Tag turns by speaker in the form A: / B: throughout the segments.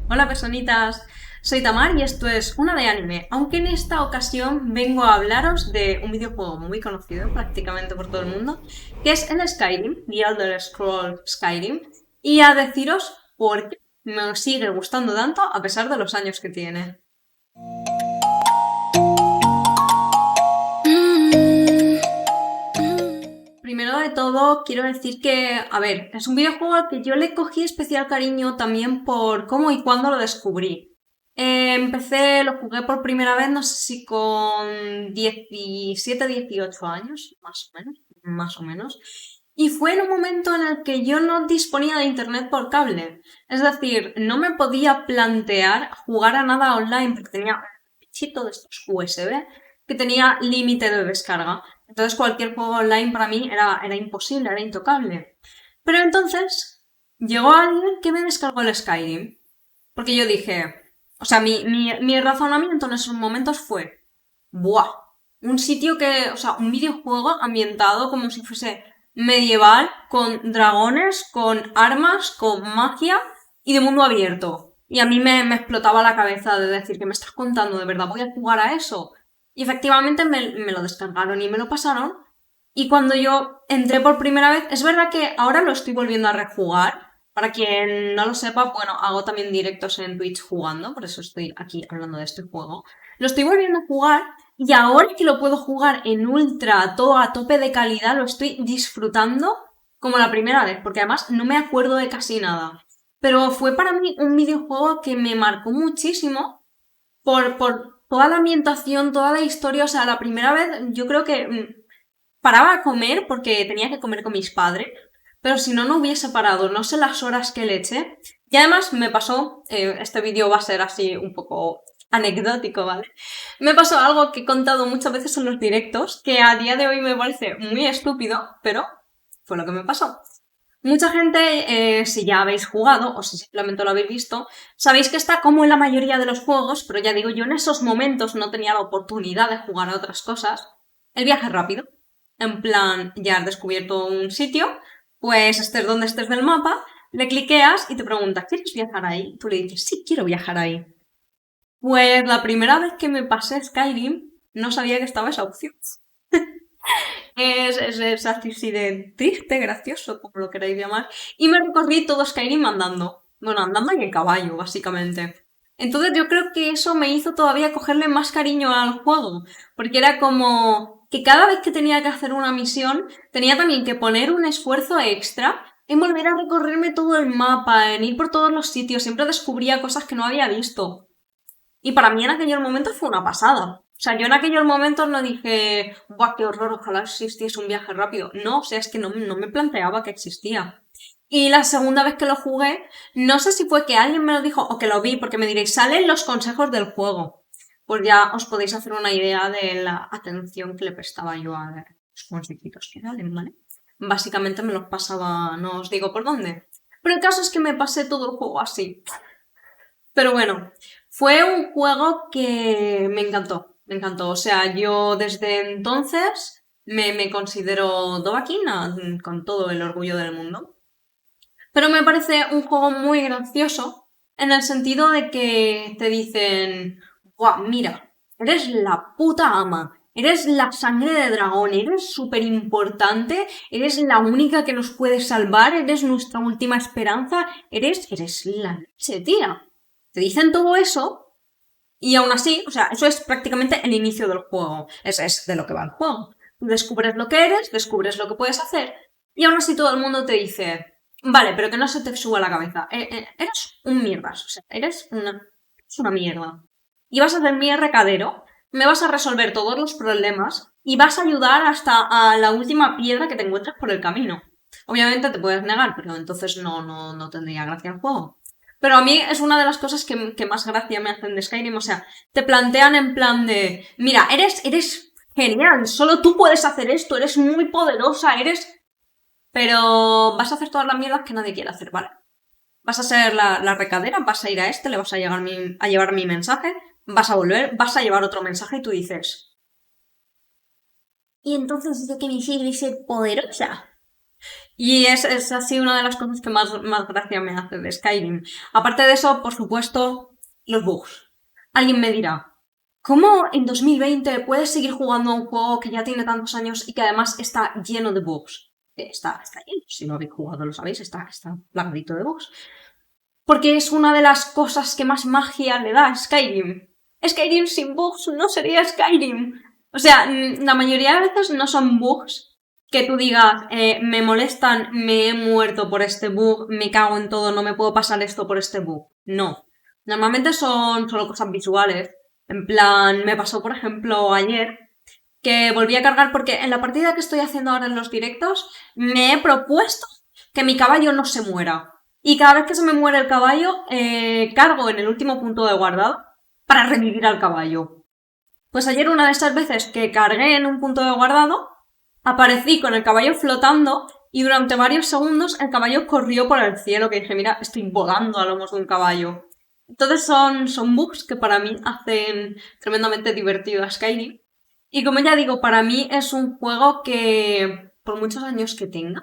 A: Hola personitas, soy Tamar y esto es Una de Anime, aunque en esta ocasión vengo a hablaros de un videojuego muy conocido prácticamente por todo el mundo, que es el Skyrim, The Elder Scrolls Skyrim, y a deciros por qué me sigue gustando tanto a pesar de los años que tiene. Primero de todo, quiero decir que, a ver, es un videojuego al que yo le cogí especial cariño también por cómo y cuándo lo descubrí. Lo jugué por primera vez, no sé si con 17, 18 años, más o menos. Y fue en un momento en el que yo no disponía de internet por cable. Es decir, no me podía plantear jugar a nada online porque tenía un bichito de estos USB que tenía límite de descarga. Entonces cualquier juego online para mí era imposible, era intocable. Pero entonces llegó alguien que me descargó el Skyrim. Porque yo dije, o sea, mi razonamiento en esos momentos fue, ¡buah! Un sitio que, o sea, un videojuego ambientado como si fuese medieval, con dragones, con armas, con magia y de mundo abierto. Y a mí me explotaba la cabeza de decir, ¿que me estás contando? ¿De verdad voy a jugar a eso? Y efectivamente me lo descargaron y me lo pasaron. Y cuando yo entré por primera vez, es verdad que ahora lo estoy volviendo a rejugar. Para quien no lo sepa, bueno, hago también directos en Twitch jugando, por eso estoy aquí hablando de este juego. Lo estoy volviendo a jugar y ahora que lo puedo jugar en ultra, todo a tope de calidad, lo estoy disfrutando como la primera vez, porque además no me acuerdo de casi nada. Pero fue para mí un videojuego que me marcó muchísimo por toda la ambientación, toda la historia. O sea, la primera vez yo creo que paraba a comer porque tenía que comer con mis padres, pero si no, no hubiese parado. No sé las horas que le eché. Y además me pasó, este vídeo va a ser así un poco anecdótico, ¿vale? Me pasó algo que he contado muchas veces en los directos, que a día de hoy me parece muy estúpido, pero fue lo que me pasó. Mucha gente, si ya habéis jugado o si simplemente lo habéis visto, sabéis que está como en la mayoría de los juegos, pero ya digo, yo en esos momentos no tenía la oportunidad de jugar a otras cosas. El viaje rápido. En plan, ya has descubierto un sitio, pues estés donde estés del mapa, le cliqueas y te pregunta, ¿quieres viajar ahí? Tú le dices, sí, quiero viajar ahí. Pues la primera vez que me pasé Skyrim, no sabía que estaba esa opción. Es así de triste, gracioso, como lo queráis llamar. Y me recorrí todo Skyrim andando. Bueno, andando y en caballo, básicamente. Entonces yo creo que eso me hizo todavía cogerle más cariño al juego. Porque era como que cada vez que tenía que hacer una misión, tenía también que poner un esfuerzo extra en volver a recorrerme todo el mapa, en ir por todos los sitios. Siempre descubría cosas que no había visto. Y para mí en aquellos momentos fue una pasada. O sea, yo en aquellos momentos no dije, ¡buah, qué horror! Ojalá existiese un viaje rápido. No, o sea, es que no me planteaba que existía. Y la segunda vez que lo jugué, no sé si fue que alguien me lo dijo o que lo vi, porque me diréis, salen los consejos del juego. Pues ya os podéis hacer una idea de la atención que le prestaba yo a los consejitos que salen, ¿vale? Básicamente me los pasaba, no os digo por dónde. Pero el caso es que me pasé todo el juego así. Pero bueno, fue un juego que me encantó, me encantó. O sea, yo desde entonces me considero Dovahkiin con todo el orgullo del mundo. Pero me parece un juego muy gracioso en el sentido de que te dicen, ¡guau, mira! Eres la puta ama, eres la sangre de dragón, eres súper importante, eres la única que nos puede salvar, eres nuestra última esperanza, eres la leche, tía. Te dicen todo eso y aún así, o sea, eso es prácticamente el inicio del juego. Es de lo que va el juego. Tú descubres lo que eres, descubres lo que puedes hacer y aún así todo el mundo te dice, vale, pero que no se te suba la cabeza. Eres un mierdas, o sea, eres una mierda. Y vas a ser mi recadero, me vas a resolver todos los problemas y vas a ayudar hasta a la última piedra que te encuentres por el camino. Obviamente te puedes negar, pero entonces no tendría gracia el juego. Pero a mí es una de las cosas que más gracia me hacen de Skyrim. O sea, te plantean en plan de, mira, eres genial, solo tú puedes hacer esto, eres muy poderosa, eres... Pero vas a hacer todas las mierdas que nadie quiere hacer, ¿vale? Vas a ser la recadera, vas a ir a este, le vas a llevar mi mensaje, vas a volver, vas a llevar otro mensaje y tú dices... Y entonces dice que mi sigla es ser poderosa. Y es así una de las cosas que más gracia me hace de Skyrim. Aparte de eso, por supuesto, los bugs. Alguien me dirá, ¿cómo en 2020 puedes seguir jugando a un juego que ya tiene tantos años y que además está lleno de bugs? Está lleno, si lo habéis jugado lo sabéis, está plagado de bugs. Porque es una de las cosas que más magia le da a Skyrim. Skyrim sin bugs no sería Skyrim. O sea, la mayoría de veces no son bugs que tú digas, me molestan, me he muerto por este bug, me cago en todo, no me puedo pasar esto por este bug. No. Normalmente son solo cosas visuales. En plan, me pasó, por ejemplo, ayer que volví a cargar porque en la partida que estoy haciendo ahora en los directos me he propuesto que mi caballo no se muera. Y cada vez que se me muere el caballo, cargo en el último punto de guardado para revivir al caballo. Pues ayer una de esas veces que cargué en un punto de guardado, aparecí con el caballo flotando y durante varios segundos el caballo corrió por el cielo, que dije, mira, estoy volando a lomos de un caballo. Entonces son bugs que para mí hacen tremendamente divertido a Skyrim. Y como ya digo, para mí es un juego que, por muchos años que tenga,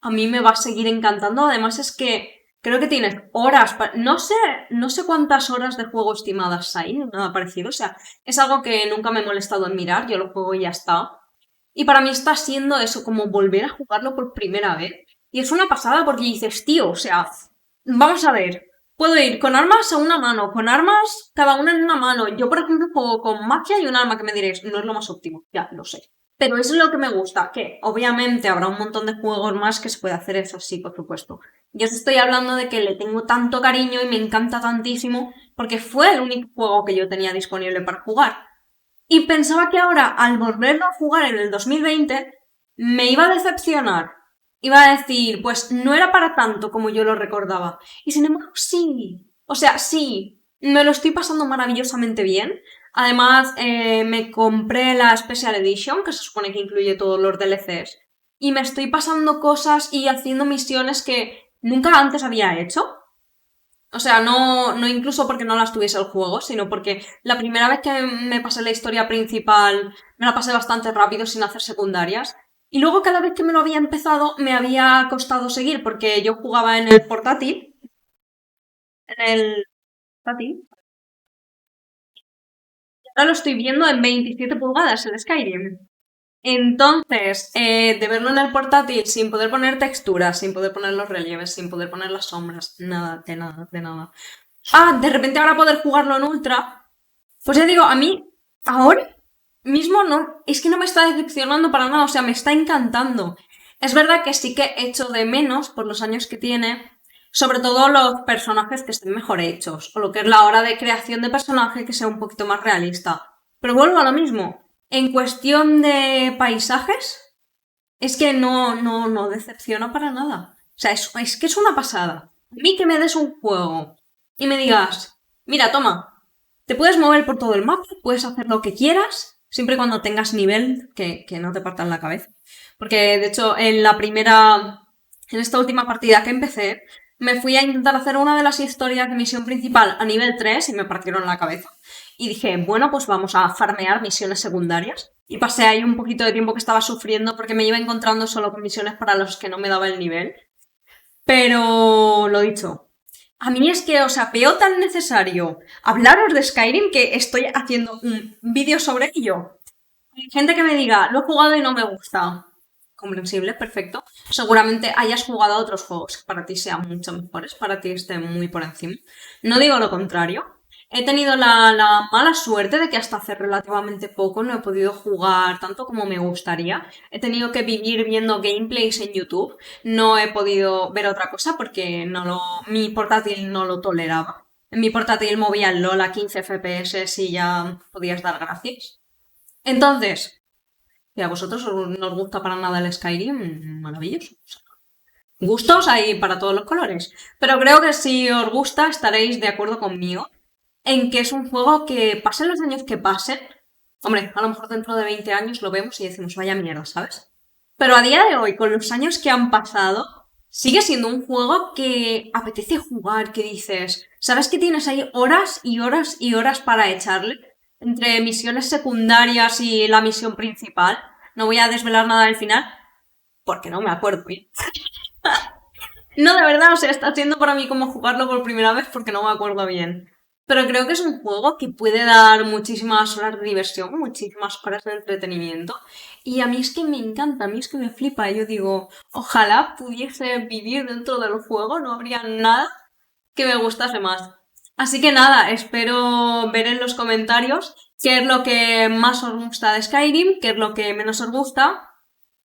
A: a mí me va a seguir encantando. Además es que creo que tienes horas, no sé cuántas horas de juego estimadas hay, nada parecido. O sea, es algo que nunca me he molestado en mirar, yo lo juego y ya está. Y para mí está siendo eso, como volver a jugarlo por primera vez. Y es una pasada porque dices, tío, o sea, vamos a ver, puedo ir con armas a una mano, con armas cada una en una mano. Yo, por ejemplo, juego con magia y un arma que me diréis, no es lo más óptimo, ya lo sé. Pero eso es lo que me gusta, que obviamente habrá un montón de juegos más que se puede hacer eso, sí, por supuesto. Yo os estoy hablando de que le tengo tanto cariño y me encanta tantísimo porque fue el único juego que yo tenía disponible para jugar. Y pensaba que ahora, al volverlo a jugar en el 2020, me iba a decepcionar. Iba a decir, pues no era para tanto como yo lo recordaba. Y sin embargo, sí. O sea, sí. Me lo estoy pasando maravillosamente bien. Además, me compré la Special Edition, que se supone que incluye todos los DLCs. Y me estoy pasando cosas y haciendo misiones que nunca antes había hecho. O sea, no incluso porque no las tuviese el juego, sino porque la primera vez que me pasé la historia principal me la pasé bastante rápido sin hacer secundarias. Y luego cada vez que me lo había empezado me había costado seguir porque yo jugaba en el portátil. En el portátil. Y ahora lo estoy viendo en 27 pulgadas, el Skyrim. Entonces, de verlo en el portátil sin poder poner texturas, sin poder poner los relieves, sin poder poner las sombras, nada, de nada, de nada. Ah, de repente ahora poder jugarlo en Ultra. Pues ya digo, a mí, ahora mismo no, es que no me está decepcionando para nada, o sea, me está encantando. Es verdad que sí que echo de menos, por los años que tiene, sobre todo los personajes que estén mejor hechos, o lo que es la hora de creación de personaje que sea un poquito más realista. Pero vuelvo a lo mismo, en cuestión de paisajes, es que no decepciona para nada. O sea, es que es una pasada. A mí que me des un juego y me digas, mira, toma, te puedes mover por todo el mapa, puedes hacer lo que quieras, siempre y cuando tengas nivel que no te partan la cabeza. Porque, de hecho, en esta última partida que empecé, me fui a intentar hacer una de las historias de misión principal a nivel 3 y me partieron la cabeza. Y dije, bueno, pues vamos a farmear misiones secundarias. Y pasé ahí un poquito de tiempo que estaba sufriendo porque me iba encontrando solo con misiones para los que no me daba el nivel. Pero lo dicho, a mí es que, o sea, veo tan necesario hablaros de Skyrim que estoy haciendo un vídeo sobre ello. Hay gente que me diga, lo he jugado y no me gusta. Comprensible, perfecto. Seguramente hayas jugado a otros juegos que para ti sean mucho mejores, para ti estén muy por encima. No digo lo contrario. He tenido la mala suerte de que hasta hace relativamente poco no he podido jugar tanto como me gustaría. He tenido que vivir viendo gameplays en YouTube. No he podido ver otra cosa porque mi portátil no lo toleraba. En mi portátil movía el LOL a 15 FPS y ya podías dar gracias. Entonces, si a vosotros no os gusta para nada el Skyrim, maravilloso. Gustos hay para todos los colores. Pero creo que si os gusta estaréis de acuerdo conmigo en que es un juego que pasen los años que pasen. Hombre, a lo mejor dentro de 20 años lo vemos y decimos, vaya mierda, ¿sabes? Pero a día de hoy, con los años que han pasado, sigue siendo un juego que apetece jugar, que dices, ¿sabes que tienes ahí horas y horas y horas para echarle? Entre misiones secundarias y la misión principal. No voy a desvelar nada del final. porque no me acuerdo bien. No, de verdad, o sea, está siendo para mí como jugarlo por primera vez porque no me acuerdo bien. Pero creo que es un juego que puede dar muchísimas horas de diversión, muchísimas horas de entretenimiento. Y a mí es que me encanta, a mí es que me flipa. Yo digo, ojalá pudiese vivir dentro del juego, no habría nada que me gustase más. Así que nada, espero ver en los comentarios qué es lo que más os gusta de Skyrim, qué es lo que menos os gusta.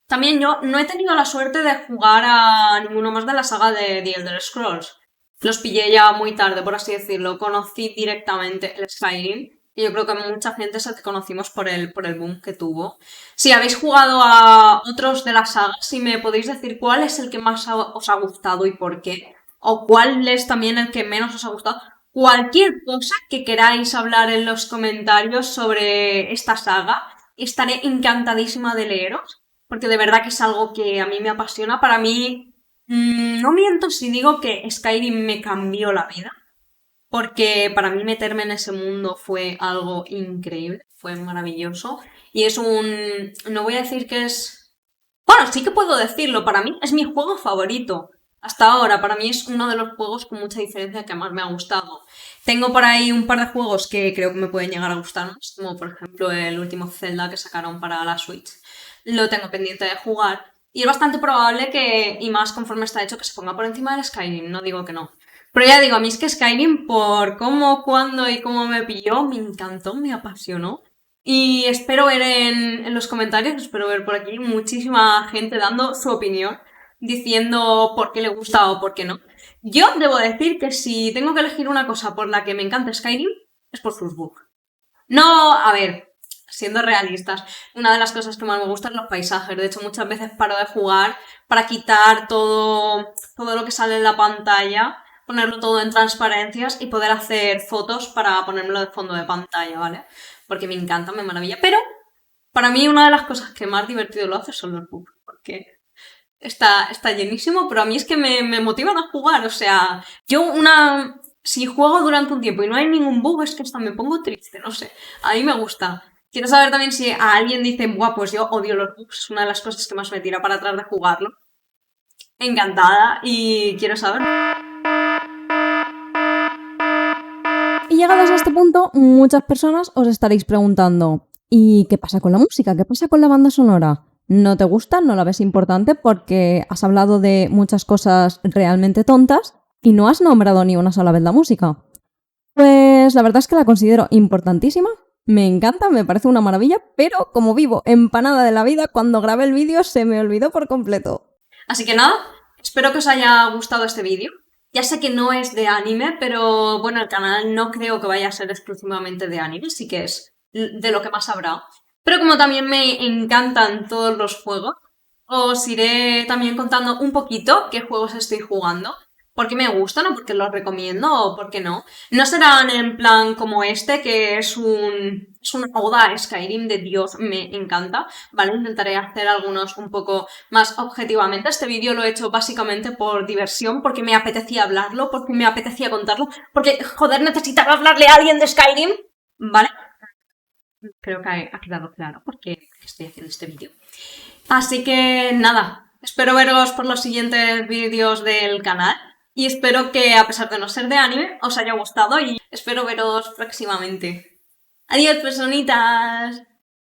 A: También yo no he tenido la suerte de jugar a ninguno más de la saga de The Elder Scrolls. Los pillé ya muy tarde, por así decirlo. Conocí directamente el Skyrim. Y yo creo que mucha gente es el que conocimos por el boom que tuvo. Si habéis jugado a otros de la saga, si me podéis decir cuál es el que más os ha gustado y por qué. O cuál es también el que menos os ha gustado. Cualquier cosa que queráis hablar en los comentarios sobre esta saga, estaré encantadísima de leeros porque de verdad que es algo que a mí me apasiona. Para mí, no miento si digo que Skyrim me cambió la vida, porque para mí meterme en ese mundo fue algo increíble, fue maravilloso. Y es no voy a decir que es... Bueno, sí que puedo decirlo, para mí es mi juego favorito. Hasta ahora, para mí es uno de los juegos con mucha diferencia que más me ha gustado. Tengo por ahí un par de juegos que creo que me pueden llegar a gustar más, como por ejemplo el último Zelda que sacaron para la Switch. Lo tengo pendiente de jugar. Y es bastante probable que, y más conforme está hecho, que se ponga por encima del Skyrim, no digo que no. Pero ya digo, a mí es que Skyrim, por cómo, cuándo y cómo me pilló, me encantó, me apasionó. Y espero ver en los comentarios, espero ver por aquí muchísima gente dando su opinión, diciendo por qué le gusta o por qué no. Yo debo decir que si tengo que elegir una cosa por la que me encanta Skyrim, es por sus bugs. No, a ver, siendo realistas, una de las cosas que más me gustan son los paisajes. De hecho, muchas veces paro de jugar para quitar todo lo que sale en la pantalla, ponerlo todo en transparencias y poder hacer fotos para ponérmelo de fondo de pantalla, ¿vale? Porque me encanta, me maravilla. Pero para mí una de las cosas que más divertido lo hace son los bugs, porque está llenísimo, pero a mí es que me motivan a jugar. O sea, si juego durante un tiempo y no hay ningún bug, es que hasta me pongo triste, no sé. A mí me gusta. Quiero saber también si a alguien dice, buah, pues yo odio los bugs, es una de las cosas que más me tira para atrás de jugarlo. Encantada y quiero saber.
B: Y llegados a este punto, muchas personas os estaréis preguntando, ¿y qué pasa con la música? ¿Qué pasa con la banda sonora? ¿No te gusta? ¿No la ves importante? Porque has hablado de muchas cosas realmente tontas y no has nombrado ni una sola vez la música. Pues la verdad es que la considero importantísima, me encanta, me parece una maravilla, pero como vivo empanada de la vida, cuando grabé el vídeo se me olvidó por completo.
A: Así que nada, espero que os haya gustado este vídeo. Ya sé que no es de anime, pero bueno, el canal no creo que vaya a ser exclusivamente de anime, sí que es de lo que más habrá. Pero como también me encantan todos los juegos, os iré también contando un poquito qué juegos estoy jugando, por qué me gustan o por qué los recomiendo o por qué no. No serán en plan como este, que es una oda a Skyrim de Dios, me encanta, ¿vale? Intentaré hacer algunos un poco más objetivamente. Este vídeo lo he hecho básicamente por diversión, porque me apetecía hablarlo, porque me apetecía contarlo, porque, joder, necesitaba hablarle a alguien de Skyrim, ¿vale? Creo que ha quedado claro por qué estoy haciendo este vídeo. Así que nada, espero veros por los siguientes vídeos del canal y espero que, a pesar de no ser de anime, os haya gustado y espero veros próximamente. Adiós, personitas.